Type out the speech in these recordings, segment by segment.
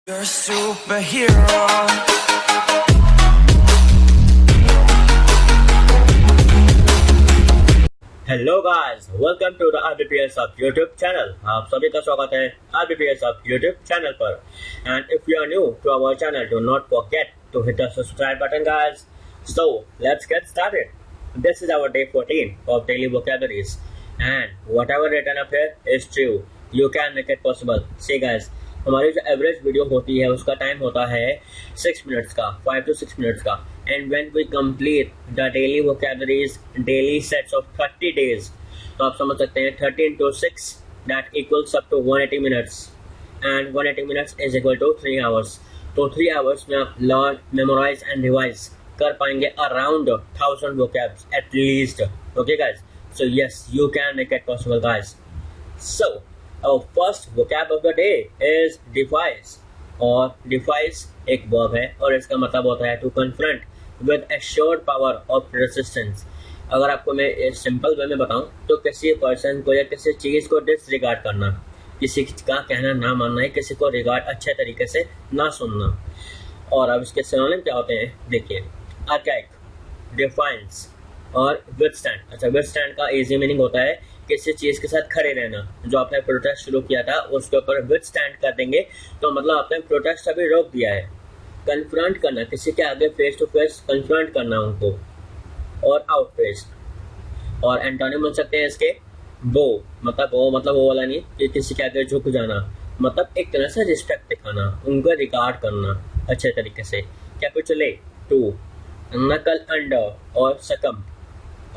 You're a superhero. Hello guys, welcome to the IBPS YouTube channel. आप सभी का स्वागत है IBPS यूट्यूब चैनल पर। And if you are new to our channel, do not forget to hit the subscribe button guys. So let's get started. This is our day 14 of daily vocabularies, and whatever written up here is true. You can make it possible. See guys, हमारी जो average video होती है उसका time होता है 6 minutes का, 5 to 6 minutes का। And when we complete the daily vocabularies daily sets of 30 days, तो आप समझ सकते हैं 30 into 6 that equals up to 180 minutes, and 180 minutes is equal to 3 hours. तो 3 आवर्स में आप लर्न, मेमोराइज एंड रिवाइज कर पाएंगे around 1000 vocabs at least. Okay guys, so yes, you can make it possible guys. So our first vocab of the day is defies, और defies एक verb है और इसका मतलब होता है to confront with assured power of resistance. अगर आपको मैं सिंपल वे में बताऊं तो किसी पर्सन को या किसी चीज को डिसरिगार्ड करना, किसी का कहना ना मानना है, किसी को रिगार्ड अच्छे तरीके से ना सुनना। और अब इसके सिनोनिम क्या होते हैं देखिए, archaic, defiance और withstand। अच्छा, withstand का इजी मीनिंग होता है किसी चीज के साथ खड़े रहना। जो आपने प्रोटेस्ट शुरू किया था उसके ऊपर withstand कर देंगे तो मतलब आपने प्रोटेस्ट अभी रोक दिया है। कन्फ्रंट करना, किसी के आगे फेस टू फेस कन्फ्रंट करना उनको, और आउटफेस। और एंटोनिम बन सकते हैं इसके वो मतलब वो वाला नहीं कि किसी के आगे झुक जाना, मतलब एक तरह से रिस्पेक्ट दिखाना, उनको रिगार्ड करना अच्छे तरीके से। कैपिटुलेट, टू, नकल अंडर और सकम।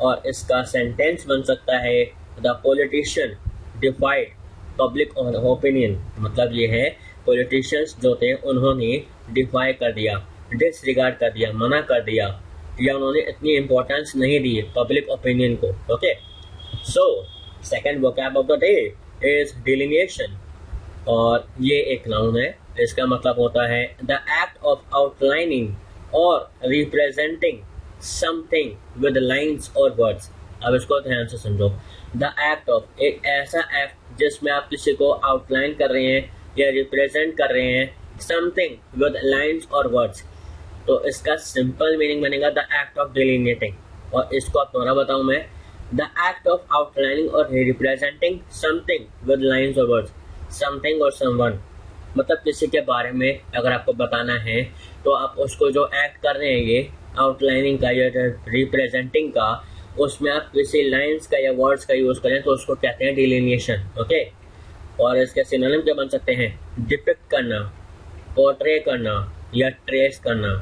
और इसका सेंटेंस बन सकता है द पॉलिटिशियन डिफाइड पब्लिक ओपिनियन। मतलब ये है पॉलिटिशियंस जो थे उन्होंने डिफाई कर दिया, डिसरिगार्ड कर दिया, मना कर दिया, या उन्होंने इतनी इंपॉर्टेंस नहीं दी पब्लिक ओपिनियन को। Okay, so second vocab of the day is delineation, और ये एक नाउन है। इसका मतलब होता है द एक्ट ऑफ आउटलाइनिंग और रिप्रेजेंटिंग समथिंग विद लाइन्स और वर्ड्स। अब इसको ध्यान से समझो। द एक्ट ऑफ, एक ऐसा एक्ट जिसमें आप किसी को आउटलाइन कर रहे हैं या रिप्रेजेंट कर रहे हैं समथिंग विद लाइन्स और वर्ड्स, तो इसका सिंपल मीनिंग बनेगा द एक्ट ऑफ डिलिनिएटिंग। और इसको आप दोबारा बताऊं मैं, द एक्ट ऑफ आउटलाइनिंग और रिप्रेजेंटिंग समथिंग विद लाइन्स और वर्ड्स। समथिंग और समवन मतलब किसी के बारे में अगर आपको बताना है तो आप उसको जो एक्ट कर रहे हैं ये आउटलाइनिंग का या रिप्रेजेंटिंग का, उसमें आप किसी लाइन्स का या वर्ड्स का यूज करें तो उसको कहते हैं डिलिनिएशन। ओके, और इसके सिनोनिम क्या बन सकते हैं, डिपिक्ट करना, पोर्ट्रे करना या ट्रेस करना।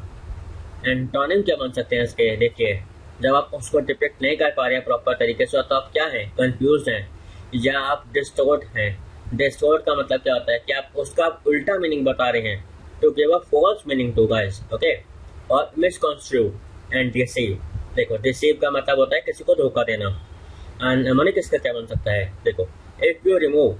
एंटोनिम क्या बन सकते हैं इसके देखिए, जब आप उसको डिपिक्ट नहीं कर पा रहे हैं प्रॉपर तरीके से तो आप क्या हैं, कंफ्यूज हैं या आप डिस्टोर्ट हैं। डिस्टोर्ट का मतलब क्या होता है कि आप उसका उल्टा मीनिंग बता रहे हैं, to give a false meaning to guys. Okay, और मिसकंस्ट्रू एंड डिसीव। देखो, डिसीव का मतलब होता है किसी को धोखा देना। एंड मनी किसका क्या बन सकता है देखो, if you remove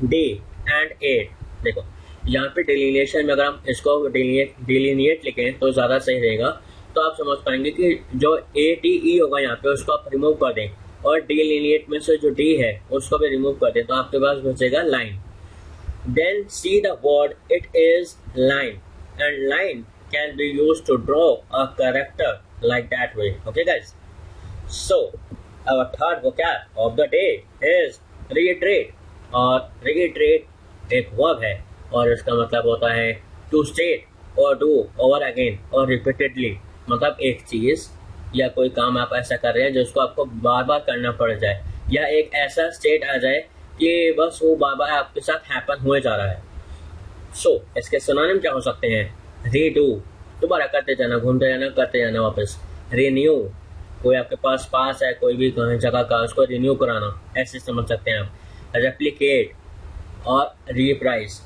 D and A, देखो यहाँ पे डिलिनिएशन में अगर हम इसको डिलिनिएट लिखें तो ज्यादा सही रहेगा। तो आप समझ पाएंगे कि जो ए टी ई होगा यहाँ पे उसको आप रिमूव कर दें, और डिलिनिएट में से जो डी है उसको भी रिमूव कर दें, तो आपके पास बचेगा line. Then see the word it is line, and line can be used to draw a character like that way. Okay guys, so our third vocab of the day is reiterate, और reiterate एक verb है और इसका मतलब होता है to state or do over again or repeatedly। मतलब एक चीज या कोई काम आप ऐसा कर रहे हैं जिसको आपको बार बार करना पड़ जाए, या एक ऐसा स्टेट आ जाए कि बस वो बार बार आपके साथ हैपन हुए जा रहा है। So इसके सिनोनिम क्या हो सकते हैं, redo, दोबारा करते जाना, घूमते जाना, करते जाना वापस। रिन्यू, कोई आपके पास है कोई भी जगह का, उसको रिन्यू कराना, ऐसे समझ सकते हैं आप। रेप्लिकेट और रीप्राइज।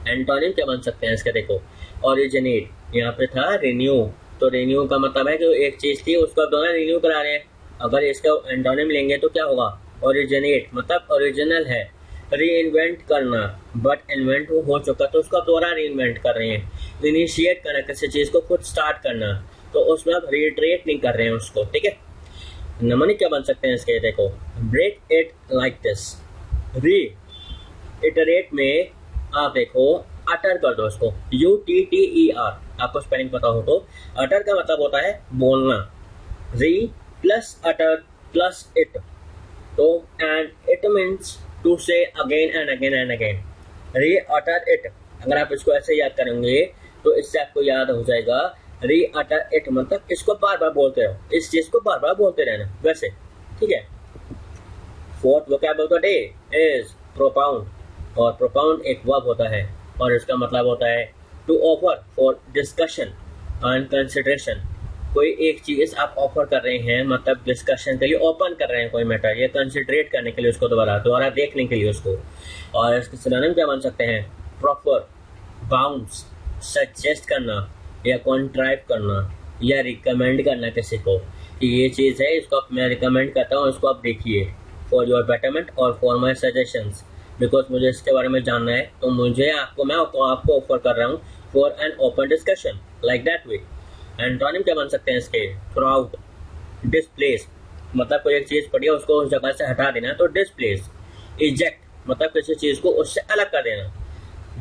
एंटोनिम क्या बन सकते हैं इसके देखो, ओरिजिनेट, यहाँ पे था रिन्यू, तो रिन्यू का मतलब है कि एक चीज थी उसको आप दोबारा रिन्यू करा रहे हैं। अगर इसका एंटोनिम लेंगे तो क्या होगा, ओरिजिनेट मतलब ओरिजिनल है। री इन्वेंट करना, बट इन्वेंट हो चुका तो उसको आप दोबारा री इन्वेंट कर रहे हैं। इनिशिएट करना, किसी चीज को खुद स्टार्ट करना, तो उसमें आप रिट्रेट नहीं कर रहे हैं उसको। ठीक है, नमूने क्या बन सकते हैं इसके देखो, ब्रेक इट लाइक दिस। री इटरेट में आप देखो अटर कर दो उसको, UTTER, आपको स्पेलिंग पता हो तो। अटर का मतलब होता है बोलना, री प्लस अटर प्लस इट, तो एंड इट मीन्स टू से again and again and again, री अटर इट। अगर आप इसको ऐसे याद करेंगे तो इससे आपको याद हो जाएगा री अटर इट मतलब इसको बार बार बोलते रहो, इस चीज को बार बार बोलते रहना, वैसे, ठीक है। Fourth vocab of the day is प्रोपाउंड, और प्रोपाउंड एक वर्ब होता है और इसका मतलब होता है to offer for discussion and consideration. कोई एक चीज आप ऑफर कर रहे हैं मतलब डिस्कशन के लिए ओपन कर रहे हैं कोई मैटर, या कंसिडरेट करने के लिए उसको दोबारा देखने के लिए उसको। और इसके सिनोनिम क्या बन सकते हैं? प्रॉपर, बाउंस, सजेस्ट करना या कॉन्ट्राइव करना या रिकमेंड करना किसी को कि ये चीज़ है, इसको मैं रिकमेंड करता हूँ, इसको आप देखिए फॉर योर बेटरमेंट और फॉर माई सजेशंस, बिकॉज मुझे इसके बारे में जानना है, तो मैं आपको ऑफर कर रहा हूँ for an open discussion, like that way. Antonym क्या बन सकते हैं इसके? थ्रू, डिस्प्लेस मतलब कोई एक चीज़ पड़ी है उसको उस जगह से हटा देना, तो डिस्प्लेस। इजेक्ट मतलब किसी चीज़ को उससे अलग कर देना।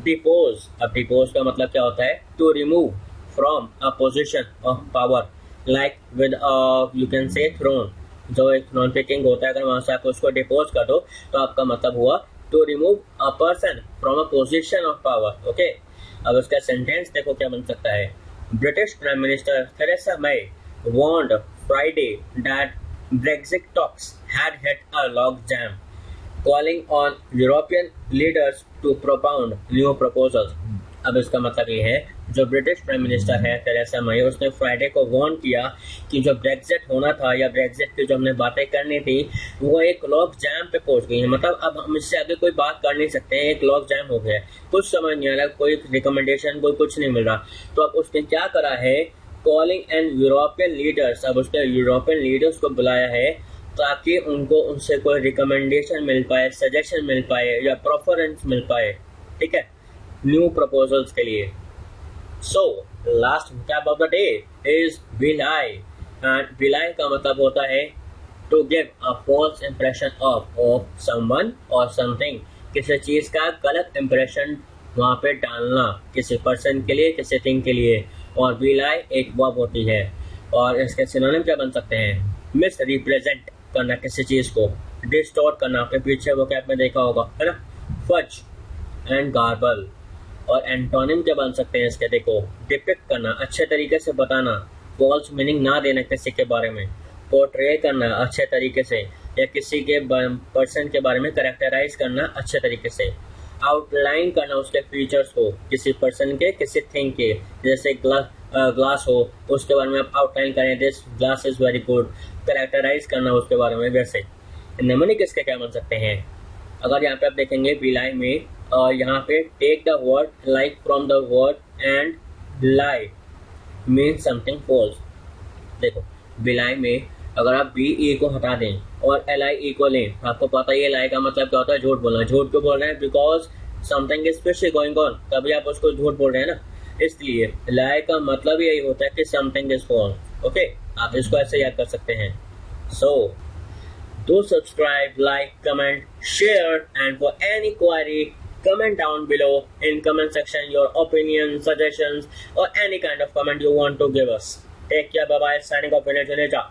डिपोज, अब डिपोज का मतलब क्या होता है? To remove from a position of power, like with you can say throne, जो एक थ्रोन पे किंग होता है, अगर वहां से आप उसको डिपोज कर दो तो आपका मतलब हुआ to remove a person from a position of power, okay. अब उसका सेंटेंस देखो क्या बन सकता है। British prime minister Theresa May warned Friday that Brexit talks had hit a logjam, calling on European leaders to propound new proposals. अब इसका मतलब ये है, जो ब्रिटिश प्राइम मिनिस्टर है थेरेसा मे, उसने फ्राइडे को वार्न किया कि जो ब्रेक्सिट होना था या ब्रेक्सिट की जो हमने बातें करनी थी वो एक लॉग जैम पे पहुंच गई है, मतलब अब हम इससे आगे कोई बात कर नहीं सकते हैं, एक लॉग जैम हो गया है, कुछ समझ नहीं आ रहा, कोई रिकमेंडेशन कोई कुछ नहीं मिल रहा। तो अब उसने क्या करा है? कॉलिंग एंड यूरोपियन लीडर्स, अब उसने यूरोपियन लीडर्स को बुलाया है ताकि उनको उनसे कोई रिकमेंडेशन मिल पाए, सजेशन मिल पाए या प्रेफरेंस मिल पाए, ठीक है, न्यू प्रपोजल्स के लिए। So last vocab of the day is belie, and belie का मतलब होता है to give a false impression of someone और समथिंग, किसी चीज का गलत इंप्रेशन वहां पे डालना, किसी पर्सन के लिए, किसी थिंग के लिए। और विलाई एक वर्ब होती है, और इसके सिनोनिम क्या बन सकते हैं? मिस रिप्रेजेंट करना किसी चीज को, डिस्टॉर्ट करना, आपने पीछे vocab में देखा होगा, है ना, फज एंड गार्बल। और एंटोनिम क्या बन सकते हैं इसके? देखो, डिपिक्ट करना, अच्छे तरीके से बताना, फॉल्स मीनिंग ना देना किसी के बारे में, पोर्ट्रे करना अच्छे तरीके से, या किसी के पर्सन के बारे में कैरेक्टराइज करना अच्छे तरीके से, आउटलाइन करना उसके फीचर्स को, किसी पर्सन के, किसी थिंग के, जैसे ग्लास हो उसके बारे में आप आउटलाइन करें, this glass is very good, characterize करना उसके बारे में। वैसे निम्नलिखित किसके क्या बन सकते हैं? अगर यहाँ पे आप देखेंगे विलाई में, और यहाँ पे take the word like from the word and lie mean something false. देखो विलाई में अगर आप BE को हटा दें और LIE को लें, आपको पता ही है लाई का मतलब क्या होता है? झूठ बोलना। झूठ क्यों बोल रहे हैं? Because something is fishily going on, तभी आप उसको झूठ बोल रहे हैं ना, इसलिए लाई का मतलब यही होता है कि समथिंग इज फॉल्स, ओके। आप इसको ऐसे याद कर सकते हैं। सो do subscribe, like, comment, share, and for any query, comment down below in comment section your opinions, suggestions, or any kind of comment you want to give us. Take care, bye bye. Signing off, Vinay, Juneja.